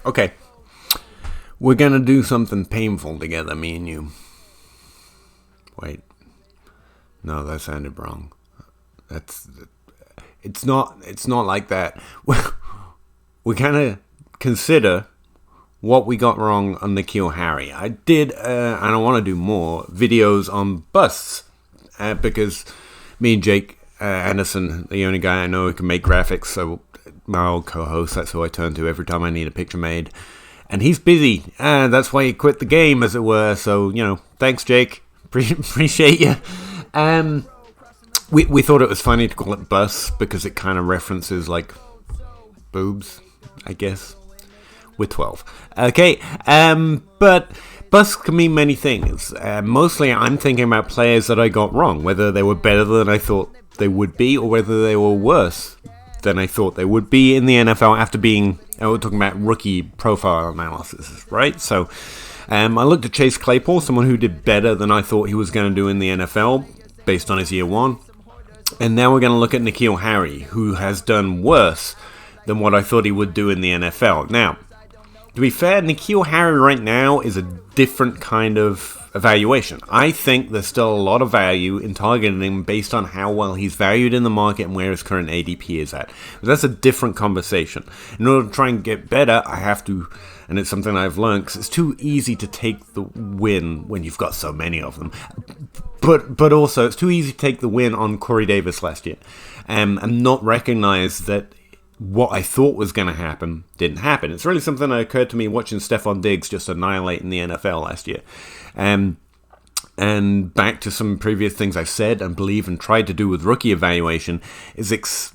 Okay. We're gonna do something painful together, me and you. Wait. No, that sounded wrong. It's not like that. We're gonna consider what we got wrong on NKeal Harry. I did, and I want to do more videos on busts, because me and Jake Anderson, the only guy I know who can make graphics, so my old co-host, that's who I turn to every time I need a picture made. And he's busy, and that's why he quit the game, as it were. So, thanks, Jake. Appreciate you. We thought it was funny to call it busts because it kind of references, like, boobs, I guess. We're 12. Okay, but busts can mean many things. Mostly I'm thinking about players that I got wrong, whether they were better than I thought they would be, or whether they were worse than I thought they would be in the NFL after being, we're talking about rookie profile analysis, right? So I looked at Chase Claypool, someone who did better than I thought he was going to do in the NFL based on his year one. And now we're going to look at NKeal Harry, who has done worse than what I thought he would do in the NFL. Now, to be fair, NKeal Harry right now is a different kind of evaluation. I think there's still a lot of value in targeting him based on how well he's valued in the market and where his current ADP is at. But that's a different conversation. In order to try and get better, I have to, and it's something I've learned, because it's too easy to take the win when you've got so many of them. But also, it's too easy to take the win on Corey Davis last year and not recognize that what I thought was going to happen didn't happen. It's really something that occurred to me watching Stephon Diggs just annihilate in the NFL last year. And back to some previous things I've said and believe and tried to do with rookie evaluation is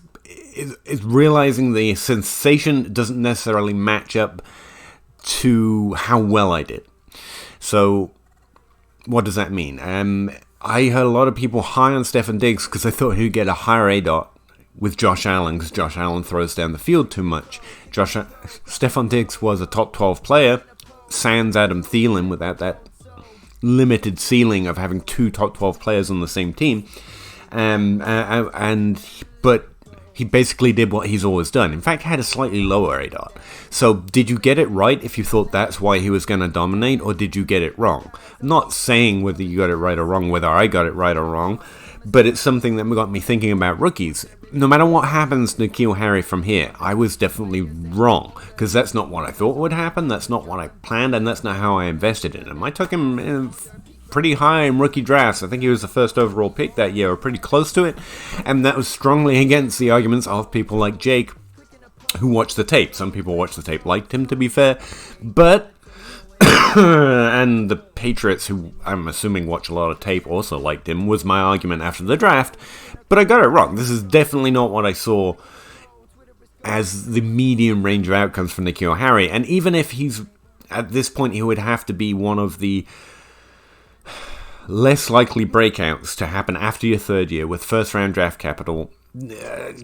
realizing the sensation doesn't necessarily match up to how well I did. So what does that mean? I heard a lot of people high on Stephon Diggs because I thought he'd get a higher ADOT with Josh Allen, because Josh Allen throws down the field too much. Stephon Diggs was a top 12 player, sans Adam Thielen, without that limited ceiling of having two top 12 players on the same team. But he basically did what he's always done. In fact, had a slightly lower ADOT. So did you get it right if you thought that's why he was going to dominate, or did you get it wrong? I'm not saying whether you got it right or wrong, whether I got it right or wrong, but it's something that got me thinking about rookies. No matter what happens to NKeal Harry from here, I was definitely wrong, because that's not what I thought would happen, that's not what I planned, and that's not how I invested in him. I took him pretty high in rookie drafts. I think he was the first overall pick that year, or pretty close to it, and that was strongly against the arguments of people like Jake, who watched the tape. Some people watched the tape, liked him, to be fair, but and the Patriots, who I'm assuming watch a lot of tape, also liked him, was my argument after the draft. But I got it wrong. This is definitely not what I saw as the medium range of outcomes for NKeal Harry. And even if he's, at this point, he would have to be one of the less likely breakouts to happen after your third year with first round draft capital.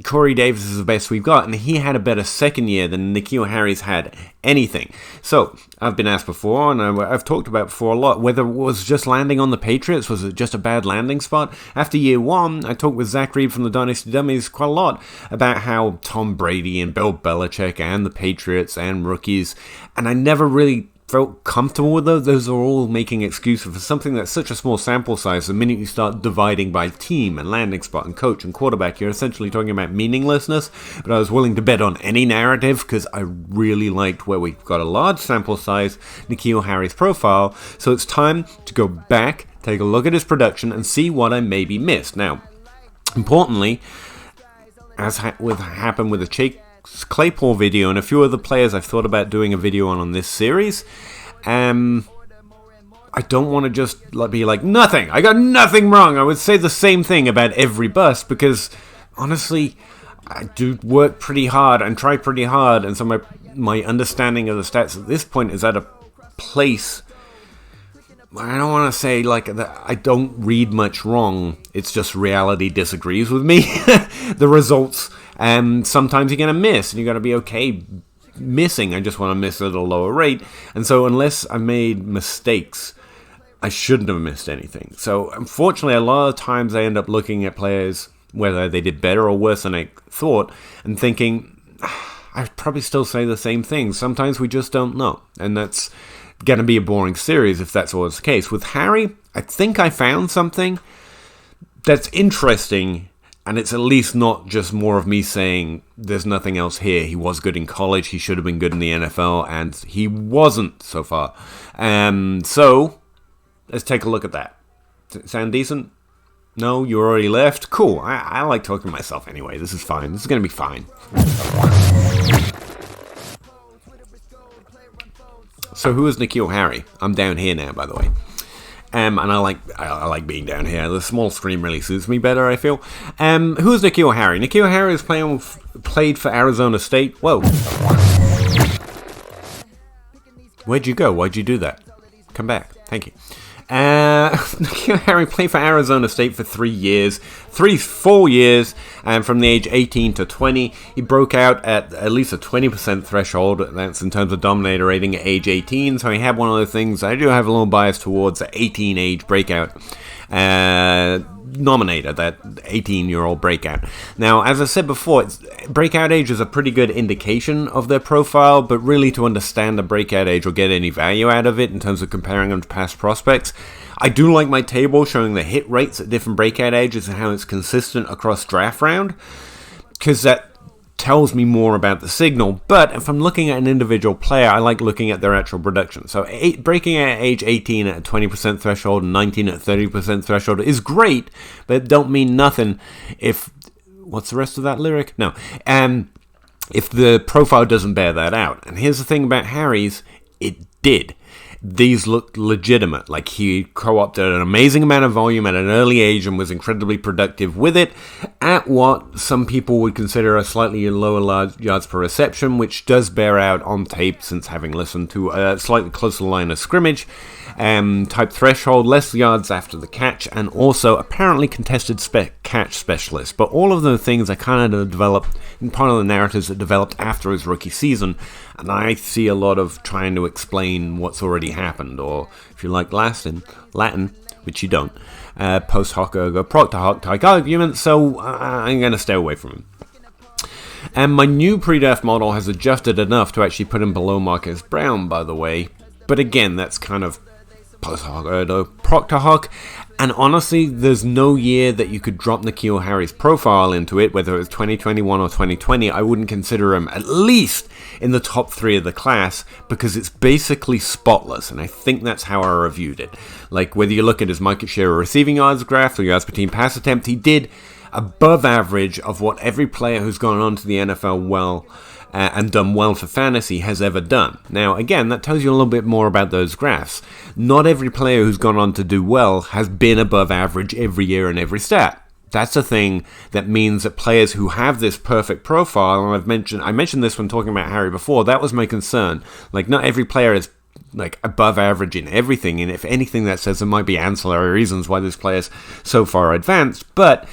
Corey Davis is the best we've got, and he had a better second year than NKeal Harry's had anything. So, I've been asked before, and I've talked about before a lot, whether it was just landing on the Patriots, was it just a bad landing spot? After year one, I talked with Zach Reed from the Dynasty Dummies quite a lot about how Tom Brady and Bill Belichick and the Patriots and rookies, and I never really felt comfortable with those. Those are all making excuses for something that's such a small sample size. The minute you start dividing by team and landing spot and coach and quarterback, you're essentially talking about meaninglessness. But I was willing to bet on any narrative because I really liked where we've got a large sample size, NKeal Harry's profile. So it's time to go back, take a look at his production, and see what I maybe missed. Now, importantly, as happened with the Chase Claypool video and a few other players I've thought about doing a video on this series, I don't want to just be like, nothing, I got nothing wrong. I would say the same thing about every bust, because honestly, I do work pretty hard and try pretty hard, and so my understanding of the stats at this point is at a place, I don't want to say like that I don't read much wrong, it's just reality disagrees with me. The results, sometimes you're going to miss, and you're going to be okay missing. I just want to miss at a lower rate. And so unless I made mistakes, I shouldn't have missed anything. So unfortunately, a lot of times I end up looking at players, whether they did better or worse than I thought, and thinking, I'd probably still say the same thing. Sometimes we just don't know. And that's going to be a boring series if that's always the case. With Harry, I think I found something that's interesting, and it's at least not just more of me saying there's nothing else here. He was good in college, he should have been good in the NFL, and he wasn't so far. So, let's take a look at that. Sound decent? No, you already left? Cool, I like talking to myself anyway. This is fine. This is going to be fine. So who is NKeal Harry? I'm down here now, by the way. And I like being down here. The small screen really suits me better, I feel. Who is NKeal Harry? NKeal Harry has played for Arizona State. Whoa. Where'd you go? Why'd you do that? Come back. Thank you. NKeal Harry played for Arizona State for 4 years, and from the age 18 to 20, he broke out at least a 20% threshold. That's in terms of dominator rating at age 18. So he had one of those things. I do have a little bias towards the 18 age breakout nominator, that 18-year-old breakout. Now, as I said before, breakout age is a pretty good indication of their profile, but really to understand the breakout age or get any value out of it in terms of comparing them to past prospects, I do like my table showing the hit rates at different breakout ages and how it's consistent across draft round, because that tells me more about the signal. But if I'm looking at an individual player, I like looking at their actual production. So breaking at age 18 at a 20% threshold and 19 at 30% threshold is great, but it don't mean nothing if... What's the rest of that lyric? No. If the profile doesn't bear that out. And here's the thing about Harry's, it did. These looked legitimate, like he co-opted an amazing amount of volume at an early age and was incredibly productive with it at what some people would consider a slightly lower yards per reception, which does bear out on tape since having listened to a slightly closer line of scrimmage type threshold, less yards after the catch, and also apparently contested catch specialist. But all of the things are kind of developed in part of the narratives that developed after his rookie season, and I see a lot of trying to explain what's already happened, or if you like Latin, which you don't, post hoc ergo proctor hoc type arguments, so I'm going to stay away from him. And my new pre-draft model has adjusted enough to actually put him below Marcus Brown, by the way, but again, that's kind of post hoc ergo proctor hoc, and honestly, there's no year that you could drop NKeal Harry's profile into it, whether it was 2021 or 2020, I wouldn't consider him at least in the top 3 of the class, because it's basically spotless, and I think that's how I reviewed it. Like, whether you look at his market share or receiving yards graph or yards per team pass attempt, he did above average of what every player who's gone on to the NFL and done well for fantasy has ever done. Now, again, that tells you a little bit more about those graphs. Not every player who's gone on to do well has been above average every year in every stat. That's a thing that means that players who have this perfect profile, and I mentioned this when talking about Harry before, that was my concern. Like, not every player is like above average in everything, and if anything, that says there might be ancillary reasons why this player's so far advanced, but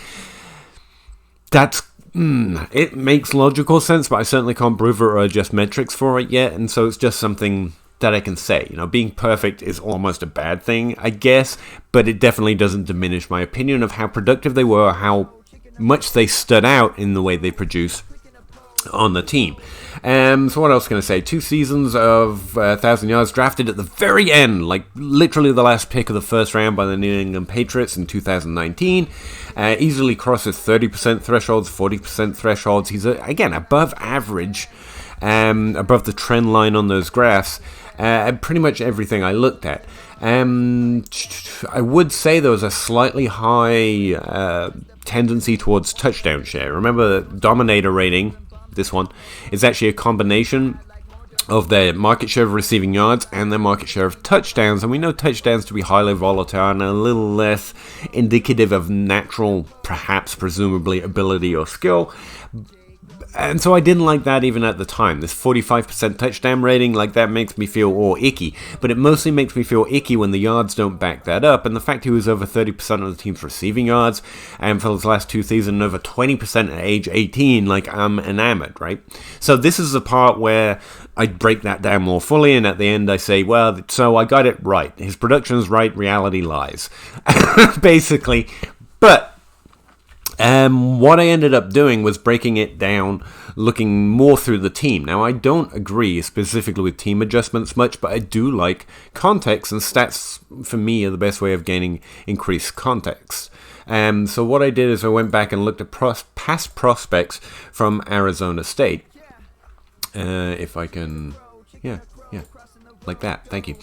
that's it makes logical sense, but I certainly can't prove it or adjust metrics for it yet, and so it's just something that I can say. You know, being perfect is almost a bad thing, I guess, but it definitely doesn't diminish my opinion of how productive they were, how much they stood out in the way they produce on the team. So what else can I say? 2 seasons of 1,000 yards, drafted at the very end, like literally the last pick of the first round by the New England Patriots in 2019. Easily crosses 30% thresholds, 40% thresholds. He's, again, above average, above the trend line on those graphs, pretty much everything I looked at. I would say there was a slightly high tendency towards touchdown share. Remember, the dominator rating, this one, is actually a combination of their market share of receiving yards and their market share of touchdowns, and we know touchdowns to be highly volatile and a little less indicative of natural, perhaps presumably, ability or skill. And so I didn't like that even at the time. This 45% touchdown rating, like, that makes me feel all icky. But it mostly makes me feel icky when the yards don't back that up. And the fact he was over 30% of the team's receiving yards, and for his last 2 seasons, over 20% at age 18, like, I'm enamored, right? So this is the part where I break that down more fully, and at the end I say, well, so I got it right. His production's right, reality lies. Basically. But What I ended up doing was breaking it down, looking more through the team. Now, I don't agree specifically with team adjustments much, but I do like context, and stats, for me, are the best way of gaining increased context. So what I did is I went back and looked at past prospects from Arizona State. If I can... Yeah. Like that, thank you.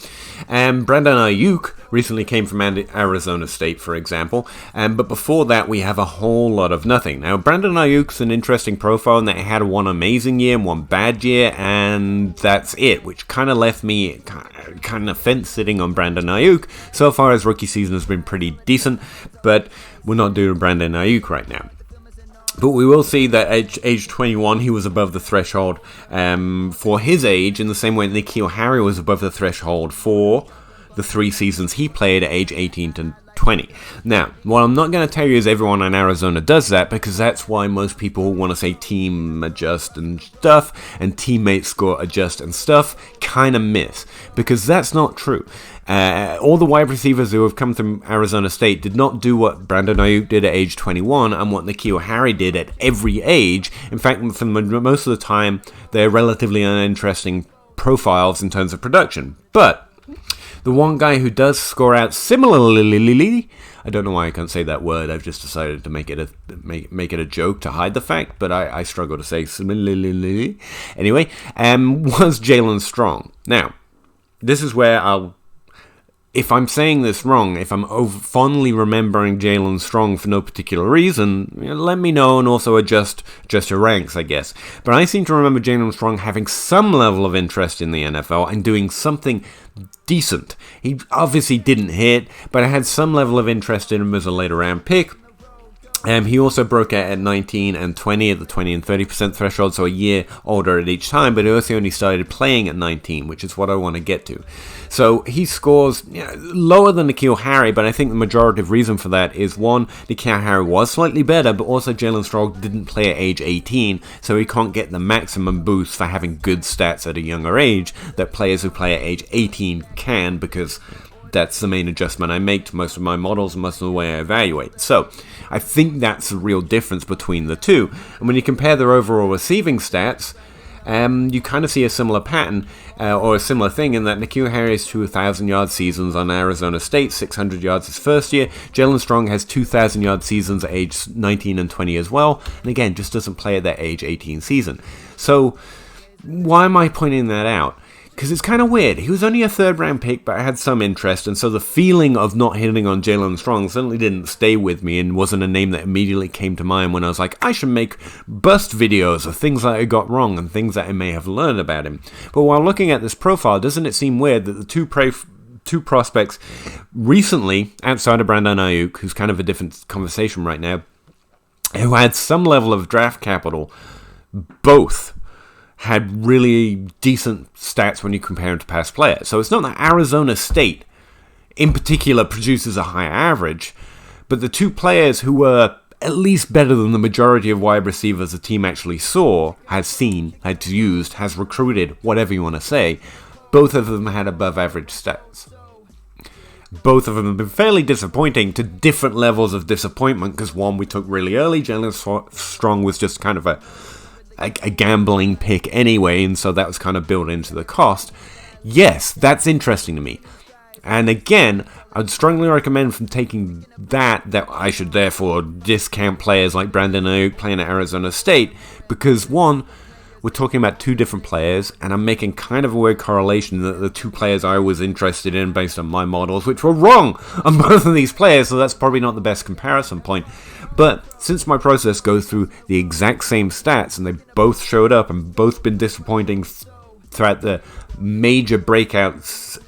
Brandon Ayuk recently came from Arizona State, for example, but before that we have a whole lot of nothing. Now, Brandon Ayuk's an interesting profile in that he had one amazing year and one bad year, and that's it, which kind of left me kind of fence-sitting on Brandon Ayuk. So far, his rookie season has been pretty decent, but we're not doing Brandon Ayuk right now. But we will see that at age 21, he was above the threshold for his age, in the same way NKeal Harry was above the threshold for the 3 seasons he played at age 18 to 20. Now, what I'm not going to tell you is everyone in Arizona does that, because that's why most people want to say team adjust and stuff, and teammate score adjust and stuff, kind of miss, because that's not true. All the wide receivers who have come from Arizona State did not do what Brandon Ayuk did at age 21 and what NKeal Harry did at every age. In fact, for most of the time, they're relatively uninteresting profiles in terms of production. But the one guy who does score out similarly, I don't know why I can't say that word, I've just decided to make it a joke to hide the fact, but I struggle to say similarly. Anyway, was Jalen Strong. Now, this is where if I'm saying this wrong, if I'm fondly remembering Jalen Strong for no particular reason, let me know and also adjust your ranks, I guess. But I seem to remember Jalen Strong having some level of interest in the NFL and doing something decent. He obviously didn't hit, but I had some level of interest in him as a later round pick. He also broke out at 19 and 20 at the 20 and 30% threshold, so a year older at each time, but he also only started playing at 19, which is what I want to get to. So he scores lower than NKeal Harry, but I think the majority of reason for that is, one, NKeal Harry was slightly better, but also Jalen Strong didn't play at age 18, so he can't get the maximum boost for having good stats at a younger age that players who play at age 18 can, because that's the main adjustment I make to most of my models and most of the way I evaluate. So I think that's the real difference between the two. And when you compare their overall receiving stats, you kind of see a similar pattern, or a similar thing, in that NKeal Harry has 2,000-yard seasons on Arizona State, 600 yards his first year. Jalen Strong has 2,000-yard seasons at age 19 and 20 as well, and again, just doesn't play at that age 18 season. So why am I pointing that out? Because it's kind of weird. He was only a third-round pick, but I had some interest, and so the feeling of not hitting on Jalen Strong certainly didn't stay with me and wasn't a name that immediately came to mind when I was like, I should make bust videos of things that I got wrong and things that I may have learned about him. But while looking at this profile, doesn't it seem weird that the two prospects recently, outside of Brandon Ayuk, who's kind of a different conversation right now, who had some level of draft capital, both had really decent stats when you compare them to past players. So it's not that Arizona State, in particular, produces a high average, but the two players who were at least better than the majority of wide receivers the team actually saw, has seen, has used, has recruited, whatever you want to say, both of them had above average stats. Both of them have been fairly disappointing, to different levels of disappointment, because one we took really early. Jalen Strong was just kind of a gambling pick anyway, and so that was kind of built into the cost. Yes, that's interesting to me. And again, I'd strongly recommend from taking that I should therefore discount players like Brandon Ayuk playing at Arizona State, because one, we're talking about two different players, and I'm making kind of a weird correlation that the two players I was interested in based on my models, which were wrong on both of these players, so that's probably not the best comparison point. But since my process goes through the exact same stats, and they both showed up and both been disappointing throughout the major breakouts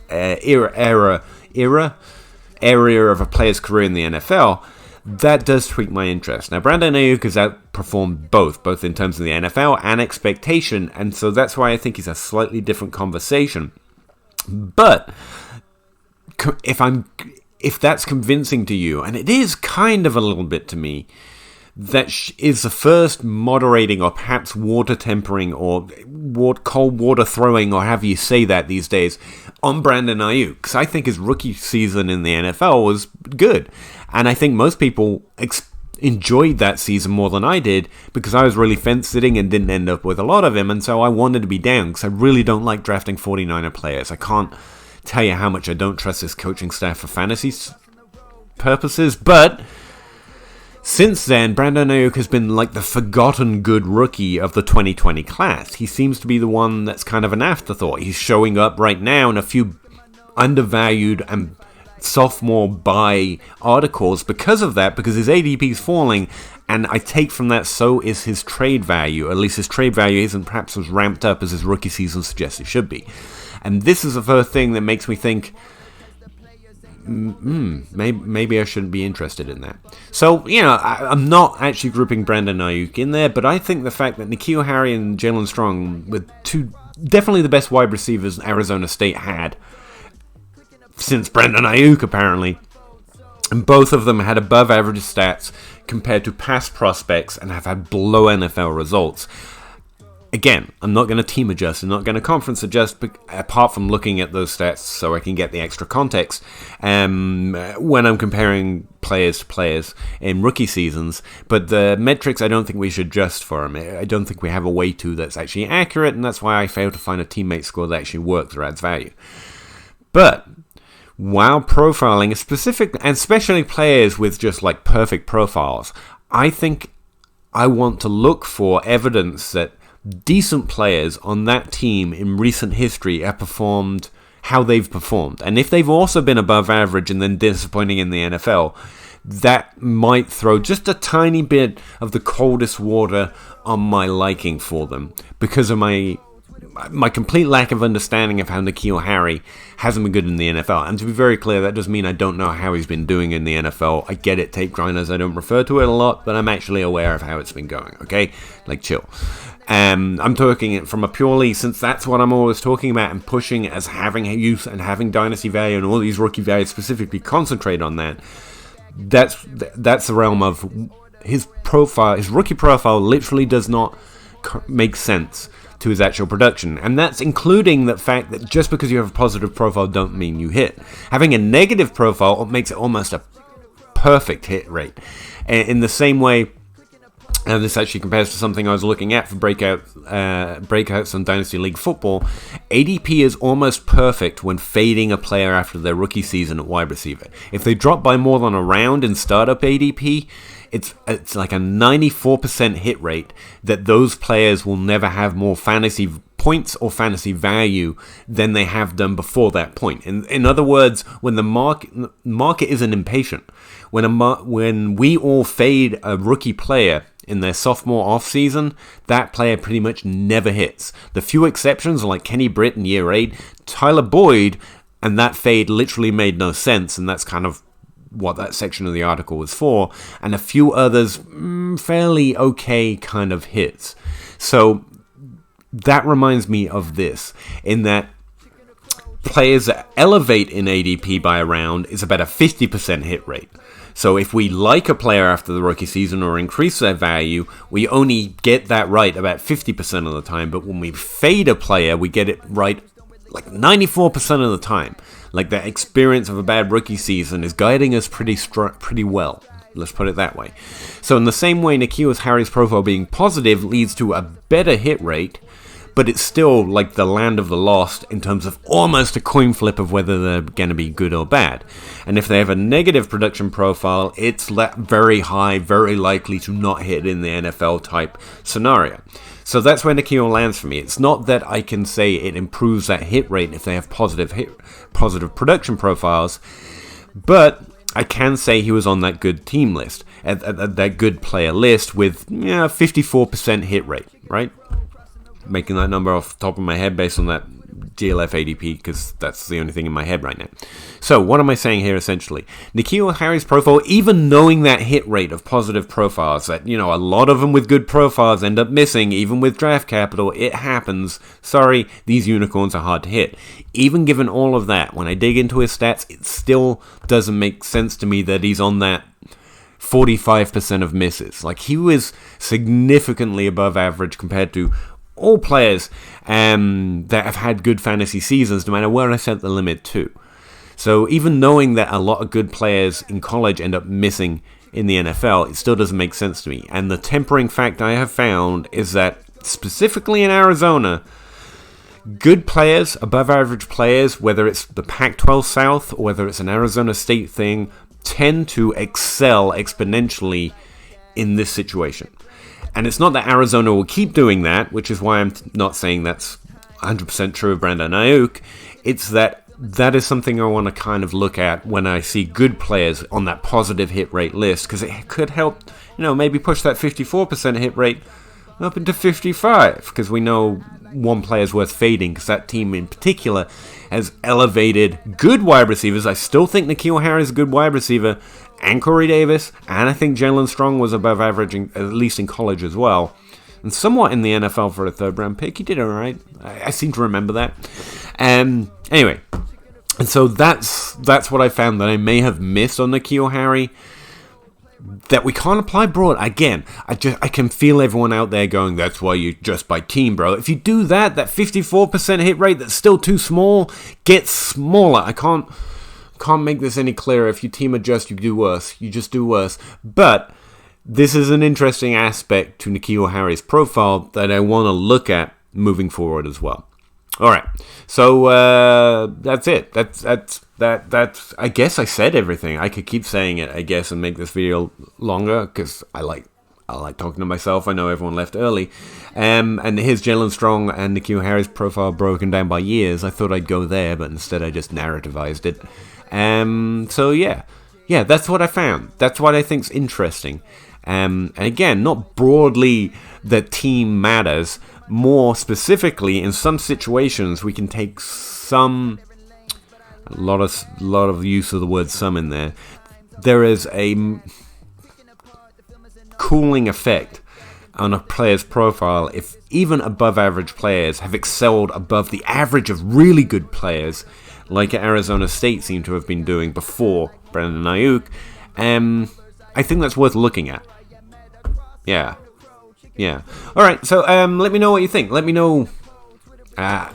area of a player's career in the NFL, that does tweak my interest. Now, Brandon Ayuk has outperformed both in terms of the NFL and expectation, and so that's why I think he's a slightly different conversation. But if that's convincing to you, and it is kind of a little bit to me, that is the first moderating or perhaps water tempering or cold water throwing, or however you say that these days, on Brandon Ayuk. Because I think his rookie season in the NFL was good. And I think most people enjoyed that season more than I did because I was really fence-sitting and didn't end up with a lot of him, and so I wanted to be down because I really don't like drafting 49er players. I can't tell you how much I don't trust this coaching staff for fantasy purposes, but since then, Brandon Ayuk has been like the forgotten good rookie of the 2020 class. He seems to be the one that's kind of an afterthought. He's showing up right now in a few undervalued and sophomore buy articles because of that, because his ADP is falling, and I take from that so is his trade value. At least his trade value isn't perhaps as ramped up as his rookie season suggests it should be. And this is the first thing that makes me think, maybe I shouldn't be interested in that. So, I'm not actually grouping Brandon Ayuk in there, but I think the fact that NKeal Harry and Jalen Strong were definitely the best wide receivers Arizona State had since Brandon Ayuk, apparently, and both of them had above average stats compared to past prospects and have had below NFL results. Again, I'm not going to team adjust, I'm not going to conference adjust, apart from looking at those stats so I can get the extra context when I'm comparing players to players in rookie seasons. But the metrics, I don't think we should adjust for them. I don't think we have a way to that's actually accurate, and that's why I failed to find a teammate score that actually works or adds value. But while profiling, especially players with just like perfect profiles, I think I want to look for evidence that decent players on that team in recent history have performed how they've performed. And if they've also been above average and then disappointing in the NFL, that might throw just a tiny bit of the coldest water on my liking for them because of my complete lack of understanding of how NKeal Harry hasn't been good in the NFL. And to be very clear, that doesn't mean I don't know how he's been doing in the NFL. I get it, tape grinders, I don't refer to it a lot, but I'm actually aware of how it's been going, okay? Like, chill. I'm talking it from a purely, since that's what I'm always talking about and pushing as having youth and having dynasty value and all these rookie values specifically concentrate on that. That's the realm of his profile. His rookie profile literally does not make sense to his actual production, and that's including the fact that just because you have a positive profile don't mean you hit. Having a negative profile makes it almost a perfect hit rate. In the same way, and this actually compares to something I was looking at for breakouts on Dynasty League football. ADP is almost perfect when fading a player after their rookie season at wide receiver. If they drop by more than a round in startup ADP, it's like a 94% hit rate that those players will never have more fantasy points or fantasy value than they have done before that point. In other words, when the market isn't impatient, when we all fade a rookie player in their sophomore offseason, that player pretty much never hits. The few exceptions are like Kenny Britt in year 8, Tyler Boyd, and that fade literally made no sense, and that's kind of what that section of the article was for, and a few others fairly okay kind of hits. So that reminds me of this, in that players that elevate in ADP by a round is about a 50% hit rate. So if we like a player after the rookie season or increase their value, we only get that right about 50% of the time. But when we fade a player, we get it right like 94% of the time. Like the experience of a bad rookie season is guiding us pretty well. Let's put it that way. So in the same way, NKeal Harry's profile being positive leads to a better hit rate, but it's still like the land of the lost in terms of almost a coin flip of whether they're going to be good or bad. And if they have a negative production profile, it's very high, very likely to not hit in the NFL type scenario. So that's where NKeal lands for me. It's not that I can say it improves that hit rate if they have positive production profiles, but I can say he was on that good team list, at that good player list with 54% hit rate, right? Making that number off the top of my head based on that GLF ADP, because that's the only thing in my head right now. So what am I saying here essentially? NKeal Harry's profile, even knowing that hit rate of positive profiles, that a lot of them with good profiles end up missing, even with draft capital, it happens. Sorry, these unicorns are hard to hit. Even given all of that, when I dig into his stats, it still doesn't make sense to me that he's on that 45% of misses. Like, he was significantly above average compared to all players that have had good fantasy seasons, no matter where I set the limit to. So even knowing that a lot of good players in college end up missing in the NFL, it still doesn't make sense to me. And the tempering fact I have found is that, specifically in Arizona, good players, above average players, whether it's the Pac-12 South or whether it's an Arizona State thing, tend to excel exponentially in this situation. And it's not that Arizona will keep doing that, which is why I'm not saying that's 100% true of Brandon Ayuk. It's that is something I want to kind of look at when I see good players on that positive hit rate list, because it could help, maybe push that 54% hit rate up into 55, because we know one player's worth fading, because that team in particular has elevated good wide receivers. I still think NKeal Harry is a good wide receiver, and Corey Davis, and I think Jalen Strong was above average, at least in college as well, and somewhat in the NFL for a third-round pick. He did all right. I seem to remember that. Anyway, and so that's what I found that I may have missed on NKeal Harry, that we can't apply broad. Again, I can feel everyone out there going, that's why you just by team, bro. If you do that 54% hit rate that's still too small gets smaller. I can't make this any clearer. If you team adjust, you do worse. You just do worse. But this is an interesting aspect to NKeal Harry's profile that I want to look at moving forward as well. All right, so that's it. That's I guess I said everything. I could keep saying it, I guess, and make this video longer, because I like talking to myself. I know everyone left early. And here's Jalen Strong and NKeal Harry's profile broken down by years. I thought I'd go there, but instead I just narrativized it. So yeah, that's what I found. That's what I think's interesting. And again, not broadly that team matters. More specifically, in some situations, we can take a lot of use of the word "some" in there. There is a cooling effect on a player's profile if even above average players have excelled above the average of really good players, like Arizona State seem to have been doing before Brandon Ayuk. I think that's worth looking at. Yeah. All right. So let me know what you think. Let me know. I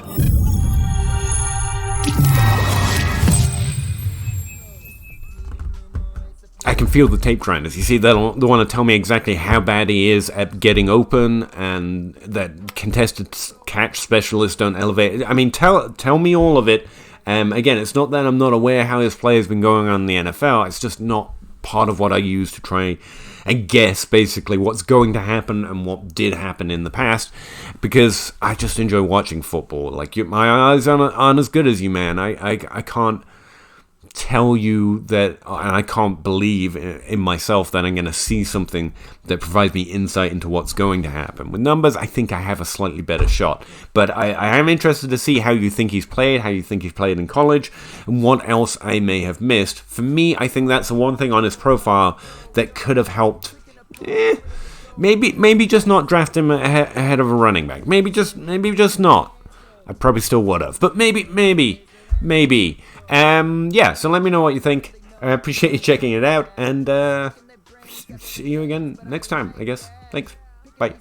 can feel the tape grinders. You see, they want to tell me exactly how bad he is at getting open, and that contested catch specialists don't elevate. I mean, tell me all of it. Again, it's not that I'm not aware how his play has been going on in the NFL. It's just not part of what I use to try and guess basically what's going to happen and what did happen in the past, because I just enjoy watching football. Like, my eyes aren't as good as you, man. I can't tell you that, and I can't believe in myself that I'm going to see something that provides me insight into what's going to happen. With numbers, I think I have a slightly better shot, but I am interested to see how you think he's played, how you think he's played in college, and what else I may have missed. For me, I think that's the one thing on his profile that could have helped. Maybe just not draft him ahead of a running back. Maybe just not. I probably still would have, but maybe. Yeah, so let me know what you think. I appreciate you checking it out, and see you again next time, I guess. Thanks. Bye.